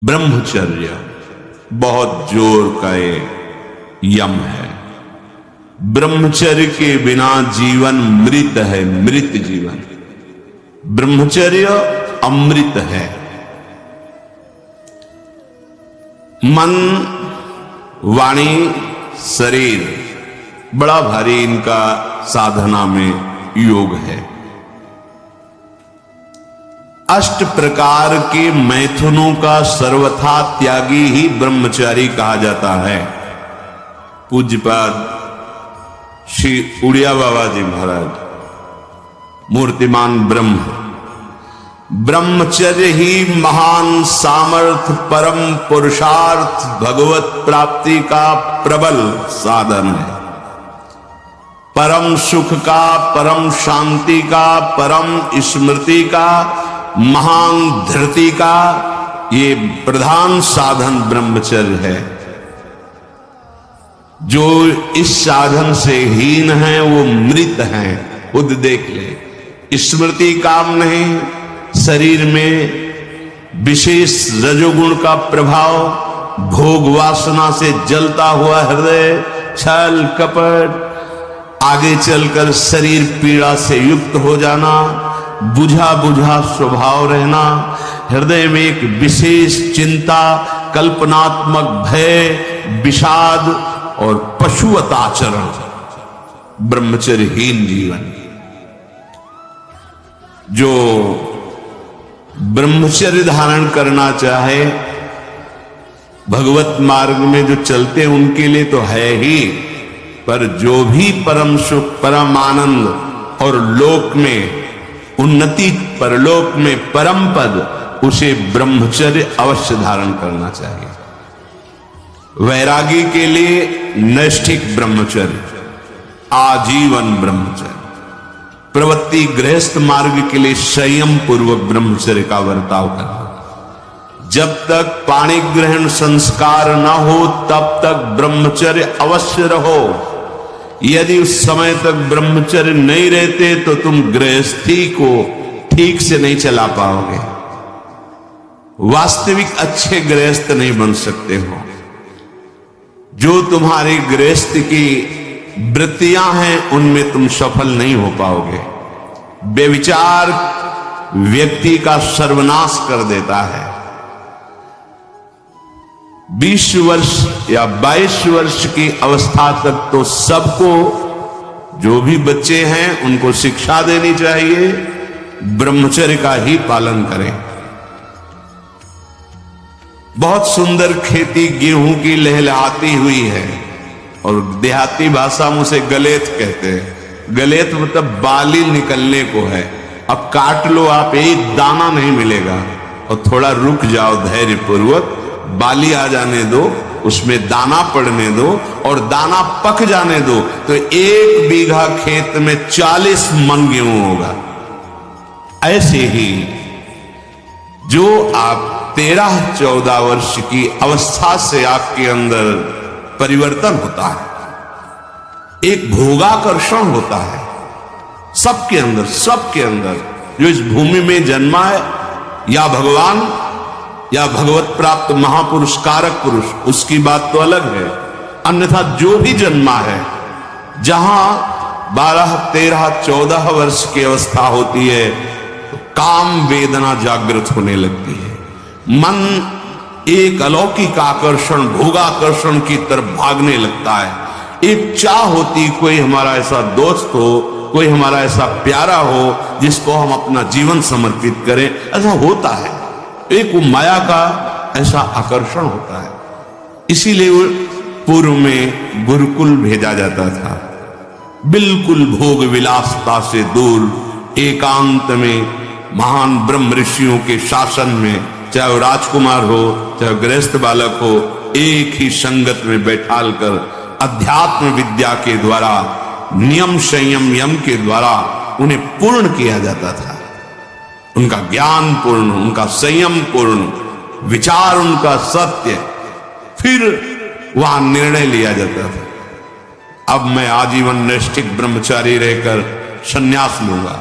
ब्रह्मचर्य बहुत जोर का ये यम है। ब्रह्मचर्य के बिना जीवन मृत है, मृत जीवन। ब्रह्मचर्य अमृत है। मन, वाणी, शरीर बड़ा भारी इनका साधना में योग है। अष्ट प्रकार के मैथुनों का सर्वथा त्यागी ही ब्रह्मचारी कहा जाता है। पूज्यपाद श्री उड़िया बाबा जी महाराज, मूर्तिमान ब्रह्म, ब्रह्मचर्य ही महान सामर्थ, परम पुरुषार्थ, भगवत प्राप्ति का प्रबल साधन है। परम सुख का, परम शांति का, परम स्मृति का, महान धृति का ये प्रधान साधन ब्रह्मचर्य है। जो इस साधन से हीन है वो मृत हैं, खुद देख ले। स्मृति काम नहीं, शरीर में विशेष रजोगुण का प्रभाव, भोग वासना से जलता हुआ हृदय, छल कपट, आगे चलकर शरीर पीड़ा से युक्त हो जाना, बुझा बुझा स्वभाव रहना, हृदय में एक विशेष चिंता, कल्पनात्मक भय, विषाद और पशुवत आचरण, ब्रह्मचर्यहीन जीवन। जो ब्रह्मचर्य धारण करना चाहे, भगवत मार्ग में जो चलते उनके लिए तो है ही, पर जो भी परम सुख, परम आनंद और लोक में उन्नति, परलोक में परम पद, उसे ब्रह्मचर्य अवश्य धारण करना चाहिए। वैरागी के लिए नैष्ठिक ब्रह्मचर्य, आजीवन ब्रह्मचर्य। प्रवृत्ति गृहस्थ मार्ग के लिए संयम पूर्वक ब्रह्मचर्य का वर्ताव करना। जब तक पाणी ग्रहण संस्कार न हो तब तक ब्रह्मचर्य अवश्य रहो। यदि उस समय तक ब्रह्मचर्य नहीं रहते तो तुम गृहस्थी को ठीक से नहीं चला पाओगे, वास्तविक अच्छे गृहस्थ नहीं बन सकते हो। जो तुम्हारी गृहस्थ की वृत्तियां हैं उनमें तुम सफल नहीं हो पाओगे। बेविचार व्यक्ति का सर्वनाश कर देता है। 20 वर्ष या 22 वर्ष की अवस्था तक तो सबको, जो भी बच्चे हैं उनको शिक्षा देनी चाहिए, ब्रह्मचर्य का ही पालन करें। बहुत सुंदर खेती गेहूं की लहलहाती हुई है, और देहाती भाषा में उसे गलेत कहते हैं। गलेत मतलब बाली निकलने को है। अब काट लो आप, एक दाना नहीं मिलेगा, और थोड़ा रुक जाओ धैर्य पूर्वक, बाली आ जाने दो, उसमें दाना पड़ने दो और दाना पक जाने दो, तो 1 बीघा खेत में 40 मन गेहूं होगा। ऐसे ही जो आप 13-14 वर्ष की अवस्था से आपके अंदर परिवर्तन होता है, एक भोगाकर्षण होता है सबके अंदर, सबके अंदर। जो इस भूमि में जन्मा है, या भगवान या भगवत प्राप्त महापुरुष, कारक पुरुष, उसकी बात तो अलग है। अन्यथा जो भी जन्मा है, जहां 12, 13, 14 वर्ष की अवस्था होती है, तो काम वेदना जागृत होने लगती है। मन एक अलौकिक आकर्षण, भोगाकर्षण की तरफ भागने लगता है। एक चाह होती, कोई हमारा ऐसा दोस्त हो, कोई हमारा ऐसा प्यारा हो जिसको हम अपना जीवन समर्पित करें। ऐसा होता है, एक माया का ऐसा आकर्षण होता है। इसीलिए पूर्व में गुरुकुल भेजा जाता था, बिल्कुल भोग विलासता से दूर, एकांत में महान ब्रह्म ऋषियों के शासन में, चाहे वो राजकुमार हो चाहे गृहस्थ बालक हो, एक ही संगत में बैठाल कर अध्यात्म विद्या के द्वारा, नियम संयम यम के द्वारा उन्हें पूर्ण किया जाता था। उनका ज्ञान पूर्ण, उनका संयम पूर्ण, विचार उनका सत्य, फिर वहां निर्णय लिया जाता था। अब मैं आजीवन नैष्ठिक ब्रह्मचारी रहकर संन्यास लूंगा,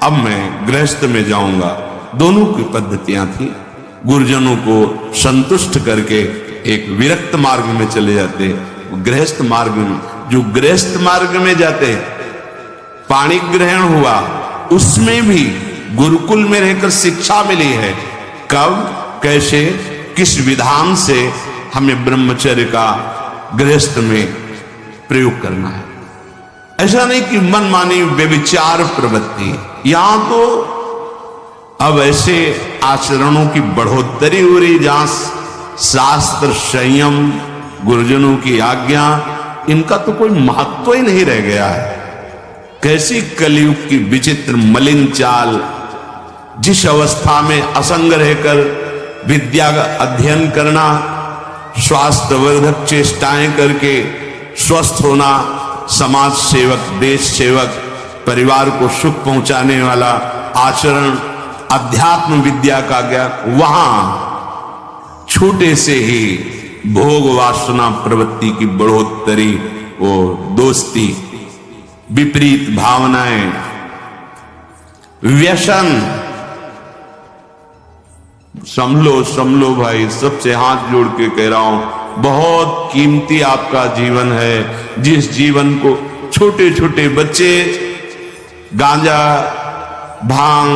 अब मैं गृहस्थ में जाऊंगा। दोनों की पद्धतियां थी। गुरुजनों को संतुष्ट करके एक विरक्त मार्ग में चले जाते। गृहस्थ मार्ग में, जो गृहस्थ मार्ग में जाते, पाणी ग्रहण हुआ, उसमें भी गुरुकुल में रहकर शिक्षा मिली है। कब, कैसे, किस विधान से हमें ब्रह्मचर्य का गृहस्थ में प्रयोग करना है। ऐसा नहीं कि मनमानी व्यभिचार प्रवृत्ति। यहां तो अब ऐसे आचरणों की बढ़ोतरी हो रही जहां शास्त्र, संयम, गुरुजनों की आज्ञा, इनका तो कोई महत्व ही नहीं रह गया है। कैसी कलयुग की विचित्र मलिन चाल। जिस अवस्था में असंग रहकर विद्या का अध्ययन करना, स्वास्थ्यवर्धक चेष्टाएं करके स्वस्थ होना, समाज सेवक, देश सेवक, परिवार को सुख पहुंचाने वाला आचरण, अध्यात्म विद्या का ज्ञान, वहां छोटे से ही भोग वासना प्रवृत्ति की बढ़ोतरी, वो दोस्ती, विपरीत भावनाएं, व्यसन। समलो भाई, सबसे हाथ जोड़ के कह रहा हूं, बहुत कीमती आपका जीवन है। जिस जीवन को छोटे छोटे बच्चे गांजा, भांग,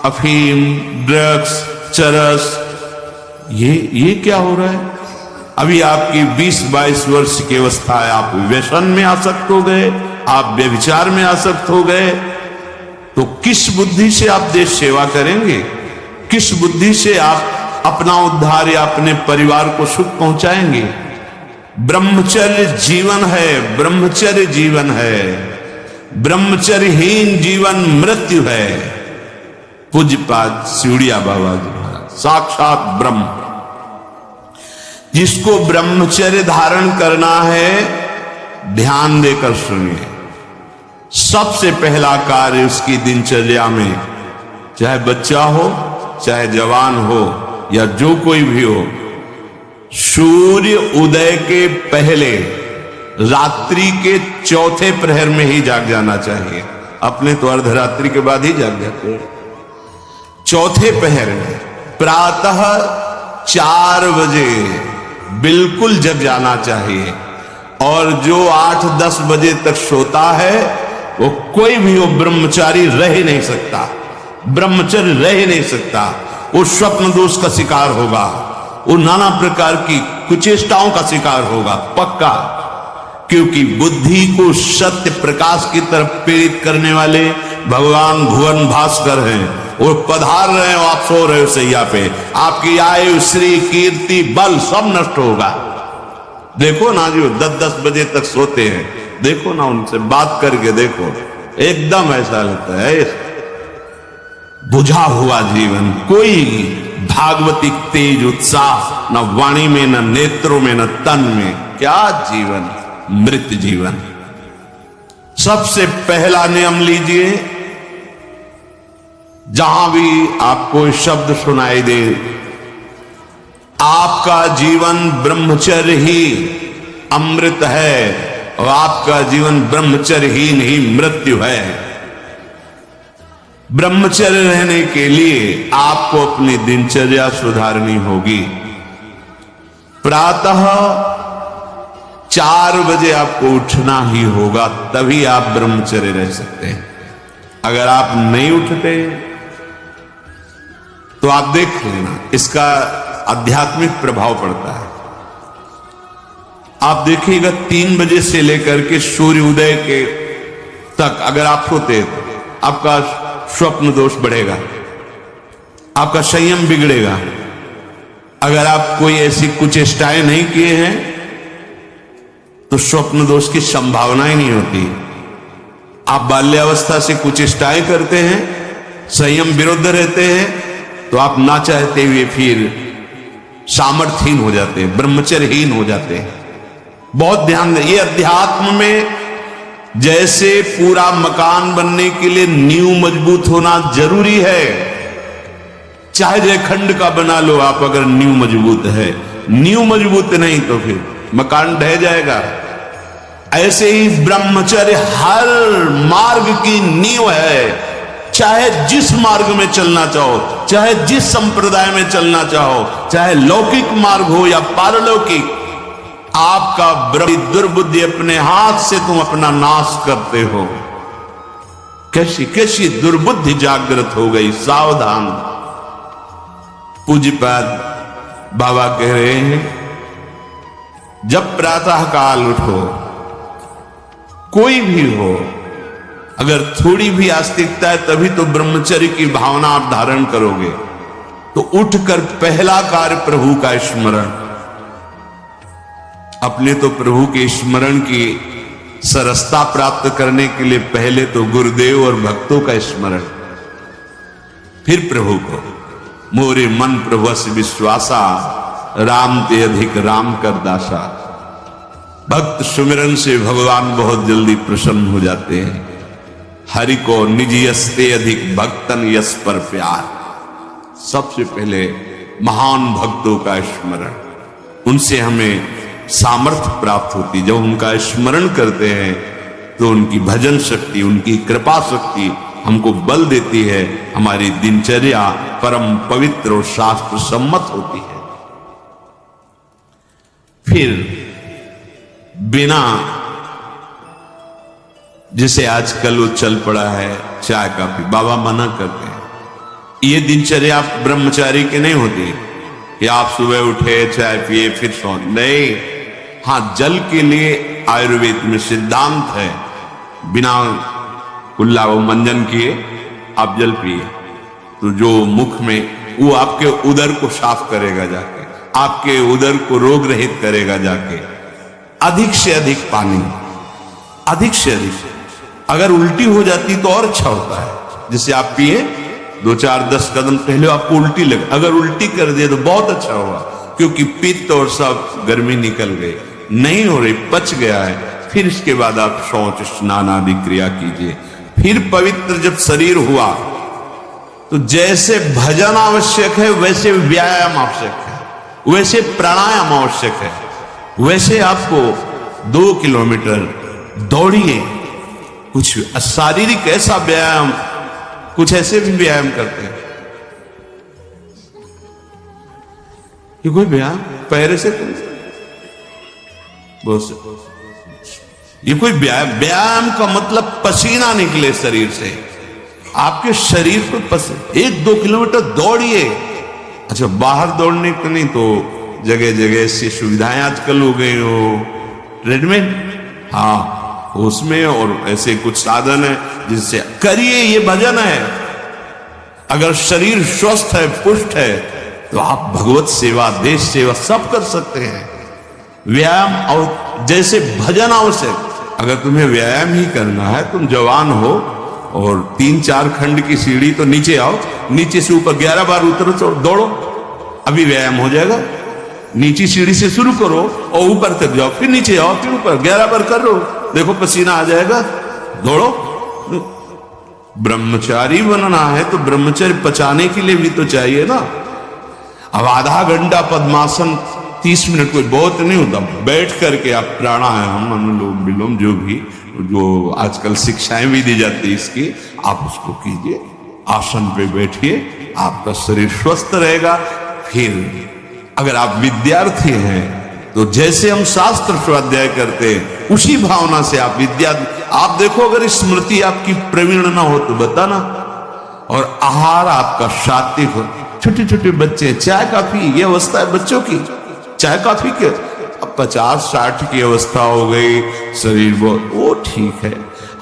अफीम, ड्रग्स, चरस, ये क्या हो रहा है? अभी आपकी 20-22 वर्ष की अवस्था है, आप व्यसन में आसक्त हो गए, आप व्यभिचार में आसक्त हो गए, तो किस बुद्धि से आप देश सेवा करेंगे? किस बुद्धि से आप अपना उद्धार या अपने परिवार को सुख पहुंचाएंगे? ब्रह्मचर्य जीवन है, ब्रह्मचर्य जीवन है। ब्रह्मचर्यहीन जीवन मृत्यु है। पूज्यपाद सिउड़िया बाबा जी महाराज, साक्षात ब्रह्म। जिसको ब्रह्मचर्य धारण करना है, ध्यान देकर सुनिए। सबसे पहला कार्य उसकी दिनचर्या में, चाहे बच्चा हो, चाहे जवान हो, या जो कोई भी हो, सूर्य उदय के पहले रात्रि के चौथे प्रहर में ही जाग जाना चाहिए। अपने तो अर्धरात्रि के बाद ही जाग जाते हैं। चौथे पहर में प्रातः 4 बजे बिल्कुल जग जाना चाहिए। और जो 8-10 बजे तक सोता है, वो कोई भी हो, ब्रह्मचारी रह ही नहीं सकता, ब्रह्मचर्य रह ही नहीं सकता। वो स्वप्न दोष का शिकार होगा, वो नाना प्रकार की कुचेष्टाओं का शिकार होगा, पक्का। क्योंकि बुद्धि को सत्य प्रकाश की तरफ प्रेरित करने वाले भगवान भुवन भास्कर हैं। वो पधार रहे हो, आप सो रहे हो सैया पे, आपकी आयु, श्री, कीर्ति, बल सब नष्ट होगा। देखो ना, जो 10-10 बजे तक सोते हैं, देखो ना, उनसे बात करके देखो, एकदम ऐसा लगता है बुझा हुआ जीवन। कोई भागवतिक तेज उत्साह न वाणी में, न नेत्रों में, न तन में। क्या जीवन, मृत जीवन। सबसे पहला नियम लीजिए, जहां भी आपको शब्द सुनाई दे, आपका जीवन ब्रह्मचर्य ही अमृत है और आपका जीवन ब्रह्मचर्यहीन ही मृत्यु है। ब्रह्मचर्य रहने के लिए आपको अपनी दिनचर्या सुधारनी होगी। प्रातः 4 बजे आपको उठना ही होगा, तभी आप ब्रह्मचर्य रह सकते हैं। अगर आप नहीं उठते तो आप देख लेना, इसका आध्यात्मिक प्रभाव पड़ता है। आप देखिएगा 3 बजे से लेकर के सूर्य उदय के तक अगर आप सोते तो आपका स्वप्न दोष बढ़ेगा, आपका संयम बिगड़ेगा। अगर आप कोई ऐसी कुचेष्टाएं नहीं किए हैं तो स्वप्न दोष की संभावना ही नहीं होती। आप बाल्यावस्था से कुचेष्टाएं करते हैं, संयम विरुद्ध रहते हैं, तो आप ना चाहते हुए फिर सामर्थ्यहीन हो जाते हैं, ब्रह्मचर्यहीन हो जाते हैं। बहुत ध्यान दें, ये अध्यात्म में जैसे पूरा मकान बनने के लिए नींव मजबूत होना जरूरी है, चाहे जयखंड का बना लो आप, अगर नींव मजबूत है। नींव मजबूत नहीं तो फिर मकान ढह जाएगा। ऐसे ही ब्रह्मचर्य हर मार्ग की नींव है। चाहे जिस मार्ग में चलना चाहो, चाहे जिस संप्रदाय में चलना चाहो, चाहे लौकिक मार्ग हो या पारलौकिक, आपका दुर्बुद्धि अपने हाथ से तुम अपना नाश करते हो। कैसी कैसी दुर्बुद्धि जागृत हो गई, सावधान। पूज्यपाद बाबा कह रहे हैं, जब प्रातः काल उठो, कोई भी हो, अगर थोड़ी भी आस्तिकता है तभी तो ब्रह्मचर्य की भावना आप धारण करोगे। तो उठकर पहला कार्य प्रभु का स्मरण। अपने तो प्रभु के स्मरण की सरसता प्राप्त करने के लिए पहले तो गुरुदेव और भक्तों का स्मरण, फिर प्रभु को। मोरे मन प्रभुस विश्वासा, राम ते अधिक राम कर दासा। भक्त सुमिरन से भगवान बहुत जल्दी प्रसन्न हो जाते हैं। हरि को निज यस्ते अधिक भक्तन यस पर प्यार। सबसे पहले महान भक्तों का स्मरण, उनसे हमें सामर्थ्य प्राप्त होती। जब उनका स्मरण करते हैं तो उनकी भजन शक्ति, उनकी कृपा शक्ति हमको बल देती है। हमारी दिनचर्या परम पवित्र और शास्त्र सम्मत होती है। फिर बिना, जिसे आजकल वो चल पड़ा है चाय काफी, बाबा मना करते हैं। ये दिनचर्या ब्रह्मचारी की नहीं होती कि आप सुबह उठे चाय पिए फिर सो, नहीं। हाँ, जल के लिए आयुर्वेद में सिद्धांत है, बिना कुल्ला वो मंजन किए आप जल पिए तो जो मुख में, वो आपके उदर को साफ करेगा जाके, आपके उदर को रोग रहित करेगा जाके। अधिक से अधिक पानी, अधिक से अधिक। अगर उल्टी हो जाती तो और अच्छा होता है। जैसे आप पिए 2-4-10 कदम पहले आपको उल्टी लगे, अगर उल्टी कर दिए तो बहुत अच्छा हुआ, क्योंकि पित्त और सब गर्मी निकल गई, नहीं हो रही, पच गया है। फिर इसके बाद आप शौच स्नान आदि क्रिया कीजिए। फिर पवित्र जब शरीर हुआ तो जैसे भजन आवश्यक है वैसे व्यायाम आवश्यक है, वैसे प्राणायाम आवश्यक है। वैसे आपको 2 किलोमीटर दौड़िए, कुछ शारीरिक ऐसा व्यायाम, कुछ ऐसे भी व्यायाम करते हैं। ये कोई व्यायाम पैर से ये कोई व्यायाम का मतलब पसीना निकले शरीर से, आपके शरीर को 1-2 किलोमीटर दौड़िए। अच्छा, बाहर दौड़ने को नहीं तो जगह जगह से सुविधाएं आजकल हो गई हो, ट्रेडमिल, हाँ उसमें, और ऐसे कुछ साधन है जिससे करिए। ये भजन है। अगर शरीर स्वस्थ है, पुष्ट है, तो आप भगवत सेवा, देश सेवा सब कर सकते हैं। व्यायाम और जैसे भजन आवश्यक। अगर तुम्हें व्यायाम ही करना है, तुम जवान हो और 3-4 खंड की सीढ़ी तो नीचे आओ, नीचे से ऊपर 11 बार उतरो तो दौड़ो, अभी व्यायाम हो जाएगा। नीचे सीढ़ी से शुरू करो और ऊपर तक जाओ, फिर नीचे आओ, फिर ऊपर 11 बार करो, देखो पसीना आ जाएगा, दौड़ो। ब्रह्मचारी बनना है तो ब्रह्मचर्य पचाने के लिए भी तो चाहिए ना। अब आधा घंटा पद्मासन 30 मिनट कोई बहुत नहीं होता। बैठ करके आप प्राणायाम, अनुलोम विलोम, जो आजकल शिक्षाएं भी दी जाती है इसकी, आप उसको कीजिए। आसन पे बैठिए, आपका शरीर स्वस्थ रहेगा। फिर अगर आप विद्यार्थी हैं तो जैसे हम शास्त्र स्वाध्याय करते हैं उसी भावना से आप आप देखो, अगर स्मृति आपकी प्रवीण ना हो तो बताना, और आहार आपका सात्विक हो। छोटे छोटे बच्चे, चाय काफी, ये अवस्था है बच्चों की, चाय काफी के। अब 50-60 की अवस्था हो गई, शरीर बहुत, वो ठीक है।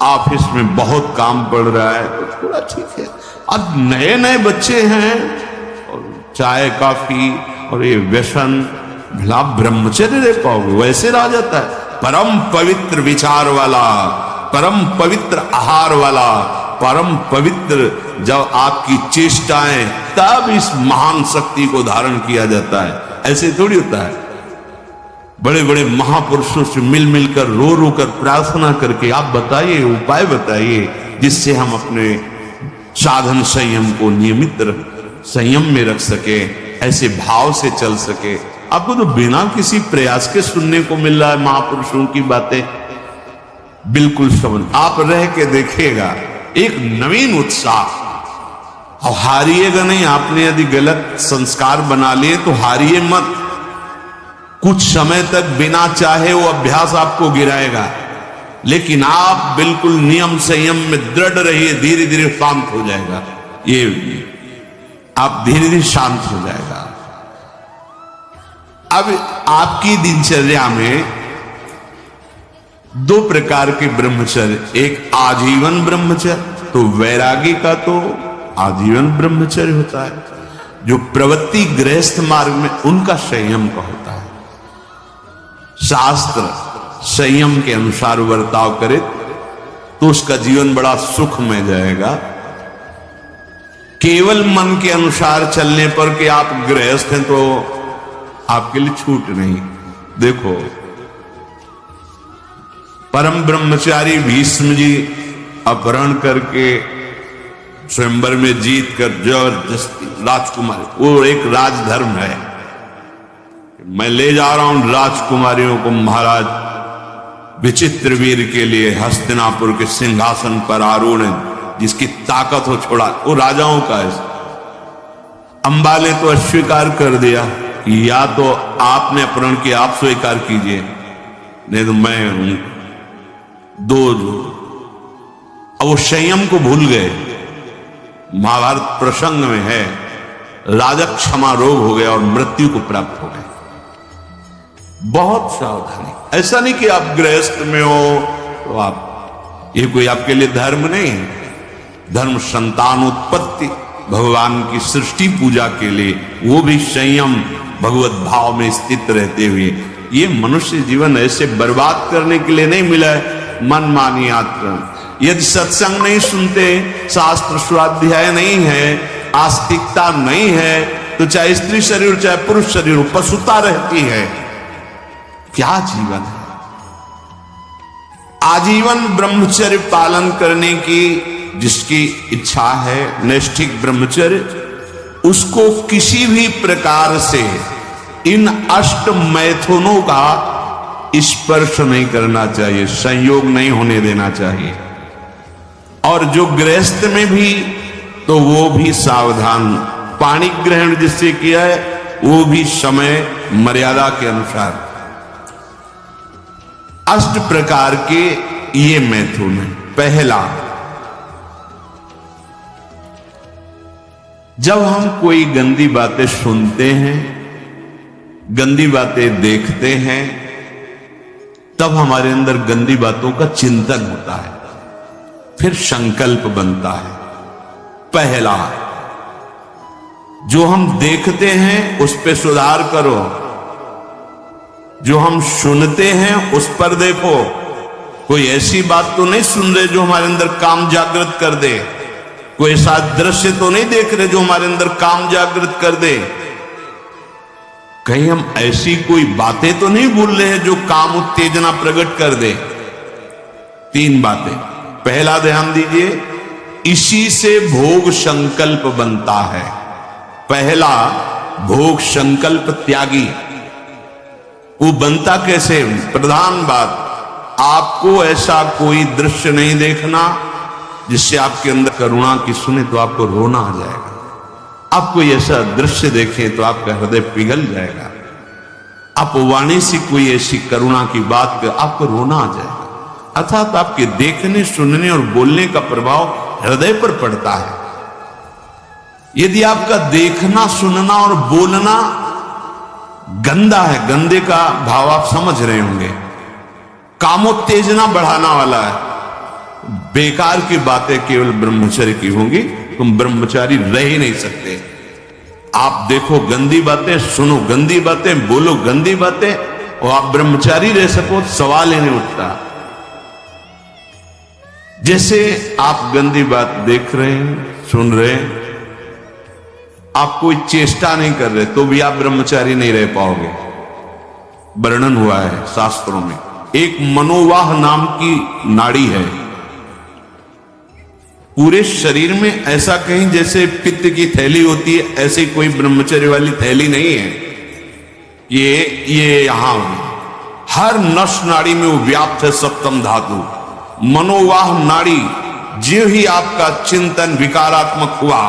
ऑफिस में बहुत काम पड़ रहा है तो थोड़ा ठीक है। अब नए नए बच्चे हैं और चाय काफी और ये व्यसन, भला ब्रह्मचर्य रह पाओगे? वैसे रह जाता है। परम पवित्र विचार वाला, परम पवित्र आहार वाला, परम पवित्र जब आपकी चेष्टाएं, तब इस महान शक्ति को धारण किया जाता है। ऐसे थोड़ी होता है। बड़े बड़े महापुरुषों से मिल मिलकर, रो रो कर प्रार्थना करके आप बताइए, उपाय बताइए जिससे हम अपने साधन संयम को नियमित संयम में रख सके, ऐसे भाव से चल सके। आपको तो बिना किसी प्रयास के सुनने को मिल रहा है महापुरुषों की बातें। बिल्कुल समझ, आप रह के देखिएगा, एक नवीन उत्साह, और हारिएगा नहीं। आपने यदि गलत संस्कार बना लिए तो हारिए मत। कुछ समय तक बिना चाहे वो अभ्यास आपको गिराएगा, लेकिन आप बिल्कुल नियम संयम में दृढ़ रहिए, धीरे धीरे शांत हो जाएगा। ये आप धीरे धीरे शांत हो जाएगा। अब आपकी दिनचर्या में दो प्रकार के ब्रह्मचर्य, एक आजीवन ब्रह्मचर्य, तो वैरागी का तो आजीवन ब्रह्मचर्य होता है। जो प्रवृत्ति गृहस्थ मार्ग में, उनका संयम का होता है। शास्त्र संयम के अनुसार बर्ताव करे तो उसका जीवन बड़ा सुखमय जाएगा। केवल मन के अनुसार चलने पर कि आप गृहस्थ हैं तो आपके लिए छूट नहीं। देखो, परम ब्रह्मचारी भीष्म जी अपहरण करके स्वयंवर में जीत कर जबरदस्ती राजकुमारी, वो एक राजधर्म है। मैं ले जा रहा हूं राजकुमारियों को महाराज विचित्रवीर के लिए हस्तिनापुर के सिंहासन पर आरूढ़, जिसकी ताकत हो छोड़ा, वो राजाओं का है। अंबा ने तो अस्वीकार कर दिया कि या तो आपने अपहरण किया, आप स्वीकार कीजिए, नहीं तो मैं दो। अब वो संयम को भूल गए। महाभारत प्रसंग में है, राजा क्षमा रोग हो गया और मृत्यु को प्राप्त हो गए। बहुत सावधानी। ऐसा नहीं कि आप गृहस्थ में हो तो आप, ये कोई आपके लिए धर्म नहीं है। धर्म संतान उत्पत्ति, भगवान की सृष्टि पूजा के लिए, वो भी संयम भगवत भाव में स्थित रहते हुए। ये मनुष्य जीवन ऐसे बर्बाद करने के लिए नहीं मिला है मनमानी आचरण। यदि सत्संग नहीं सुनते, शास्त्र स्वाध्याय नहीं है, आस्तिकता नहीं है, तो चाहे स्त्री शरीर चाहे पुरुष शरीर पशुता रहती है। क्या जीवन है? आजीवन ब्रह्मचर्य पालन करने की जिसकी इच्छा है, नैष्ठिक ब्रह्मचर्य, उसको किसी भी प्रकार से इन अष्ट मैथुनों का स्पर्श नहीं करना चाहिए, संयोग नहीं होने देना चाहिए। और जो गृहस्थ में भी, तो वो भी सावधान। पाणी ग्रहण जिससे किया है वो भी समय मर्यादा के अनुसार। अष्ट प्रकार के ये मैथुन है। पहला, जब हम कोई गंदी बातें सुनते हैं, गंदी बातें देखते हैं, तब हमारे अंदर गंदी बातों का चिंतन होता है, फिर संकल्प बनता है। पहला, जो हम देखते हैं उस पे सुधार करो, जो हम सुनते हैं उस पर देखो। कोई ऐसी बात तो नहीं सुन रहे जो हमारे अंदर काम जागृत कर दे, कोई ऐसा दृश्य तो नहीं देख रहे जो हमारे अंदर काम जागृत कर दे, कहीं हम ऐसी कोई बातें तो नहीं भूल रहे हैं जो काम उत्तेजना प्रकट कर दे। तीन बातें। पहला, ध्यान दीजिए, इसी से भोग संकल्प बनता है। पहला, भोग संकल्प त्यागी। वो बनता कैसे? प्रधान बात, आपको ऐसा कोई दृश्य नहीं देखना जिससे आपके अंदर करुणा की सुने तो आपको रोना आ जाएगा। आप कोई ऐसा दृश्य देखें तो आपका हृदय पिघल जाएगा। आप वाणी से कोई ऐसी करुणा की बात कर, आपको रोना आ जाएगा। अर्थात आपके देखने, सुनने और बोलने का प्रभाव हृदय पर पड़ता है। यदि आपका देखना, सुनना और बोलना गंदा है, गंदे का भाव आप समझ रहे होंगे, कामोत्तेजना बढ़ाना वाला है, बेकार की बातें केवल ब्रह्मचर्य की होंगी, तुम ब्रह्मचारी रह ही नहीं सकते। आप देखो गंदी बातें, सुनो गंदी बातें, बोलो गंदी बातें, और आप ब्रह्मचारी रह सको, सवाल ही नहीं उठता। जैसे आप गंदी बात देख रहे हैं, सुन रहे हैं, आप कोई चेष्टा नहीं कर रहे, तो भी आप ब्रह्मचारी नहीं रह पाओगे। वर्णन हुआ है शास्त्रों में। एक मनोवाह नाम की नाड़ी है, पूरे शरीर में ऐसा कहीं जैसे पित्त की थैली होती है, ऐसी कोई ब्रह्मचर्य वाली थैली नहीं है। ये यहां हर नस नाड़ी में वो व्याप्त है सप्तम धातु। मनोवाह नाड़ी, जो ही आपका चिंतन विकारात्मक हुआ,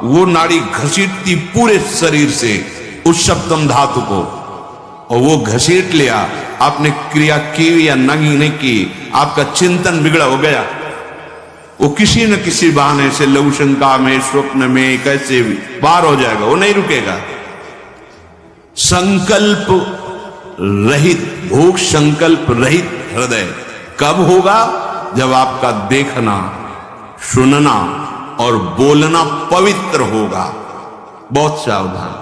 वो नाड़ी घसीटती पूरे शरीर से उस सप्तम धातु को, और वो घसीट लिया, आपने क्रिया की या नहीं की, आपका चिंतन बिगड़ा हो गया, वो किसी न किसी बहाने से लघु शंका में, स्वप्न में, कैसे भी पार हो जाएगा, वो नहीं रुकेगा। संकल्प रहित भोग, संकल्प रहित हृदय कब होगा? जब आपका देखना, सुनना और बोलना पवित्र होगा। बहुत सावधान।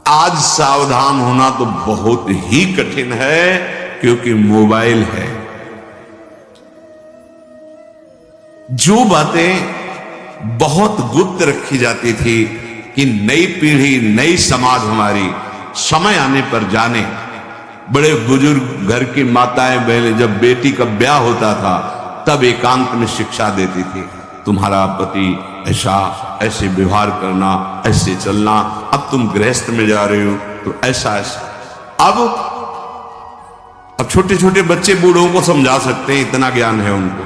आज सावधान होना तो बहुत ही कठिन है, क्योंकि मोबाइल है। जो बातें बहुत गुप्त रखी जाती थी कि नई पीढ़ी, नई समाज हमारी समय आने पर जाने। बड़े बुजुर्ग घर की माताएं बहनें जब बेटी का ब्याह होता था तब एकांत में शिक्षा देती थी, तुम्हारा पति ऐसा, ऐसे व्यवहार करना, ऐसे चलना, अब तुम गृहस्थ में जा रहे हो तो ऐसा ऐसा। अब छोटे छोटे बच्चे बूढ़ों को समझा सकते हैं, इतना ज्ञान है उनको,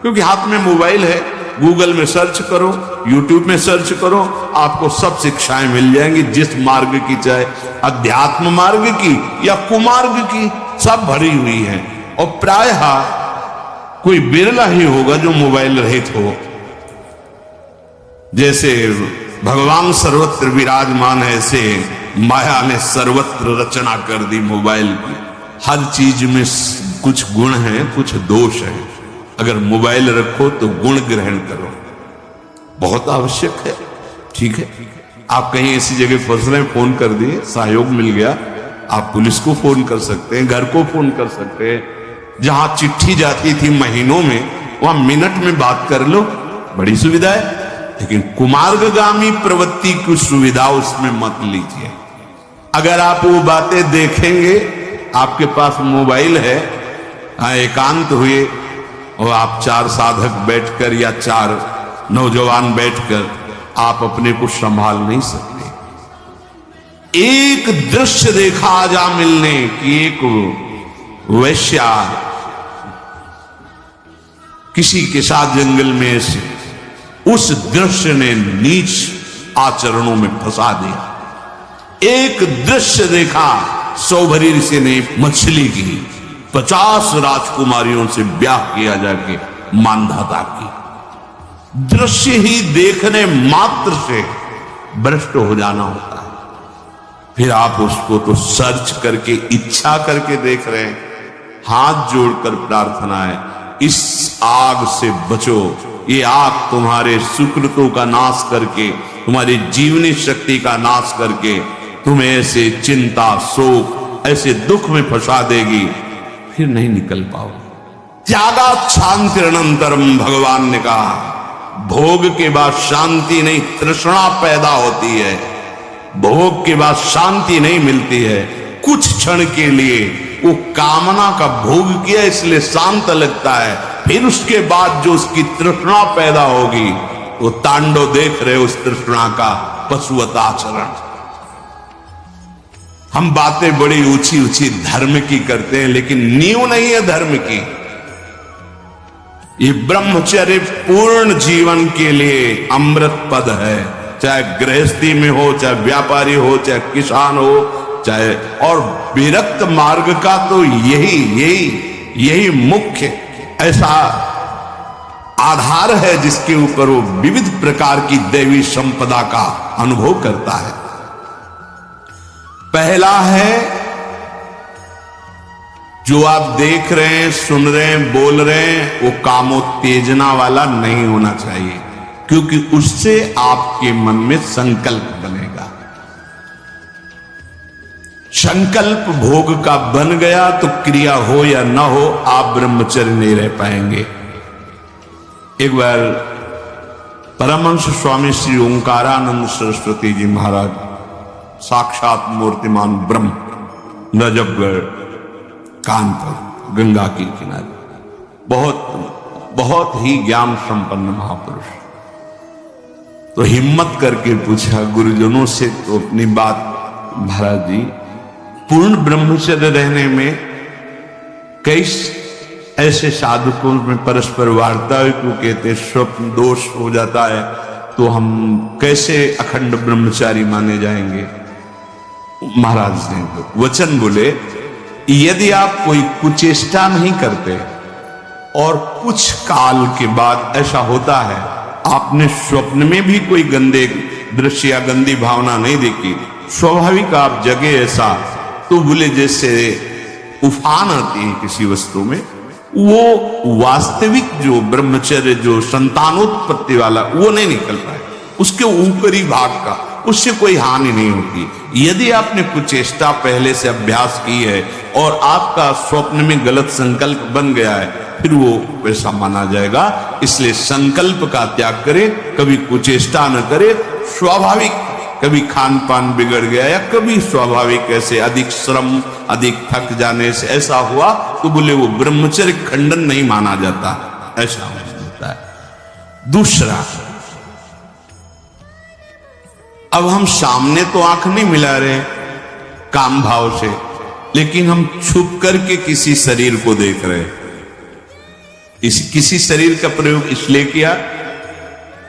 क्योंकि हाथ में मोबाइल है। गूगल में सर्च करो, यूट्यूब में सर्च करो, आपको सब शिक्षाएं मिल जाएंगी, जिस मार्ग की, चाहे अध्यात्म मार्ग की या कुमार्ग की, सब भरी हुई है। और प्रायः कोई बिरला ही होगा जो मोबाइल रहित हो। जैसे भगवान सर्वत्र विराजमान है, ऐसे माया ने सर्वत्र रचना कर दी मोबाइल की। हर चीज में कुछ गुण है, कुछ दोष है। अगर मोबाइल रखो तो गुण ग्रहण करो, बहुत आवश्यक है। ठीक है, आप कहीं ऐसी जगह फंस रहे हैं, फोन कर दिए, सहयोग मिल गया, आप पुलिस को फोन कर सकते हैं, घर को फोन कर सकते हैं। जहां चिट्ठी जाती थी महीनों में, वहां मिनट में बात कर लो, बड़ी सुविधा है। लेकिन कुमार्गगामी प्रवृत्ति की सुविधा उसमें मत लीजिए। अगर आप वो बातें देखेंगे, आपके पास मोबाइल है, एकांत हुए और आप 4 साधक बैठकर या 4 नौजवान बैठकर आप अपने को संभाल नहीं सकते। एक दृश्य देखा आजा मिलने की, एक वैश्या किसी के साथ जंगल में से, उस दृश्य ने नीच आचरणों में फंसा दिया। एक दृश्य देखा, सौभरी ऋषि ने मछली की 50 राजकुमारियों से ब्याह किया जाके मानधाता की। दृश्य ही देखने मात्र से भ्रष्ट हो जाना होता है। फिर आप उसको तो सर्च करके, इच्छा करके देख रहे हैं। हाथ जोड़कर प्रार्थना है, इस आग से बचो। ये आग तुम्हारे सुकृतों का नाश करके, तुम्हारी जीवनी शक्ति का नाश करके तुम्हें ऐसे चिंता, शोक, ऐसे दुख में फंसा देगी, फिर नहीं निकल पाओ। त्यागा शांति अनंतरम, भगवान ने कहा। भोग के बाद शांति नहीं, तृष्णा पैदा होती है। भोग के बाद शांति नहीं मिलती है। कुछ क्षण के लिए वो कामना का भोग किया इसलिए शांत लगता है, फिर उसके बाद जो उसकी तृष्णा पैदा होगी, वो तांडव देख रहे उस तृष्णा का, पशुवत आचरण। हम बातें बड़ी ऊंची ऊंची धर्म की करते हैं, लेकिन नींव नहीं है धर्म की। ये ब्रह्मचर्य पूर्ण जीवन के लिए अमृत पद है। चाहे गृहस्थी में हो, चाहे व्यापारी हो, चाहे किसान हो, चाहे, और विरक्त मार्ग का तो यही मुख्य ऐसा आधार है जिसके ऊपर वो विविध प्रकार की दैवी संपदा का अनुभव करता है। पहला है, जो आप देख रहे हैं, सुन रहे हैं, बोल रहे हैं, वो कामोत्तेजना वाला नहीं होना चाहिए, क्योंकि उससे आपके मन में संकल्प बनेगा। संकल्प भोग का बन गया तो क्रिया हो या ना हो, आप ब्रह्मचर्य नहीं रह पाएंगे। एक बार परमहंस स्वामी श्री ओंकारानंद सरस्वती जी महाराज, साक्षात मूर्तिमान ब्रह्म, नजफगढ़ कानपुर गंगा के किनारे, बहुत ही ज्ञान संपन्न महापुरुष। तो हिम्मत करके पूछा गुरुजनों से, तो अपनी बात, महाराज जी पूर्ण ब्रह्मचर्य रहने में कई ऐसे साधकों में परस्पर वार्ता हुई, क्यों कहते स्वप्न दोष हो जाता है, तो हम कैसे अखंड ब्रह्मचारी माने जाएंगे? महाराज ने वचन बोले, यदि आप कोई कुचेष्टा नहीं करते और कुछ काल के बाद ऐसा होता है, आपने स्वप्न में भी कोई गंदे दृश्य या गंदी भावना नहीं देखी, स्वाभाविक आप जगे ऐसा, तो बोले जैसे उफान आती है किसी वस्तु में, वो वास्तविक जो ब्रह्मचर्य जो संतानोत्पत्ति वाला वो नहीं निकल पाए, उसके ऊपरी भाग का, उससे कोई हानि नहीं होती। यदि आपने कुछ चेष्टा पहले से अभ्यास की है और आपका स्वप्न में गलत संकल्प बन गया है, फिर वो वैसा माना जाएगा। इसलिए संकल्प का त्याग करे, कभी कुचेष्टा न करे। स्वाभाविक कभी खान पान बिगड़ गया या कभी स्वाभाविक ऐसे अधिक श्रम अधिक थक जाने से ऐसा हुआ, तो बोले वो ब्रह्मचर्य खंडन नहीं माना जाता, ऐसा होता है। दूसरा, अब हम सामने तो आंख नहीं मिला रहे काम भाव से, लेकिन हम छुप करके किसी शरीर को देख रहे। किसी शरीर का प्रयोग इसलिए किया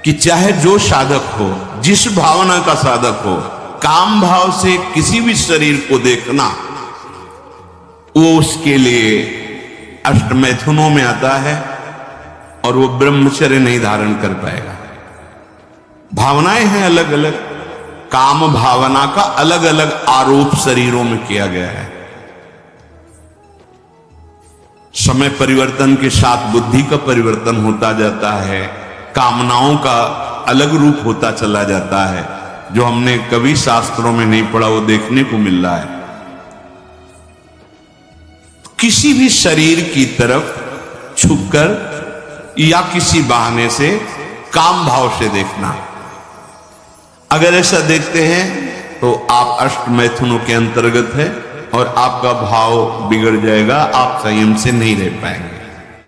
कि चाहे जो साधक हो, जिस भावना का साधक हो, काम भाव से किसी भी शरीर को देखना, वो उसके लिए अष्टमैथुनों में आता है और वो ब्रह्मचर्य नहीं धारण कर पाएगा। भावनाएं हैं अलग अलग, काम भावना का अलग अलग आरोप शरीरों में किया गया है। समय परिवर्तन के साथ बुद्धि का परिवर्तन होता जाता है, कामनाओं का अलग रूप होता चला जाता है, जो हमने कभी शास्त्रों में नहीं पढ़ा वो देखने को मिल रहा है। किसी भी शरीर की तरफ छुपकर या किसी बहाने से काम भाव से देखना, अगर ऐसा देखते हैं तो आप अष्ट मैथुनों के अंतर्गत है और आपका भाव बिगड़ जाएगा, आप संयम से नहीं रह पाएंगे।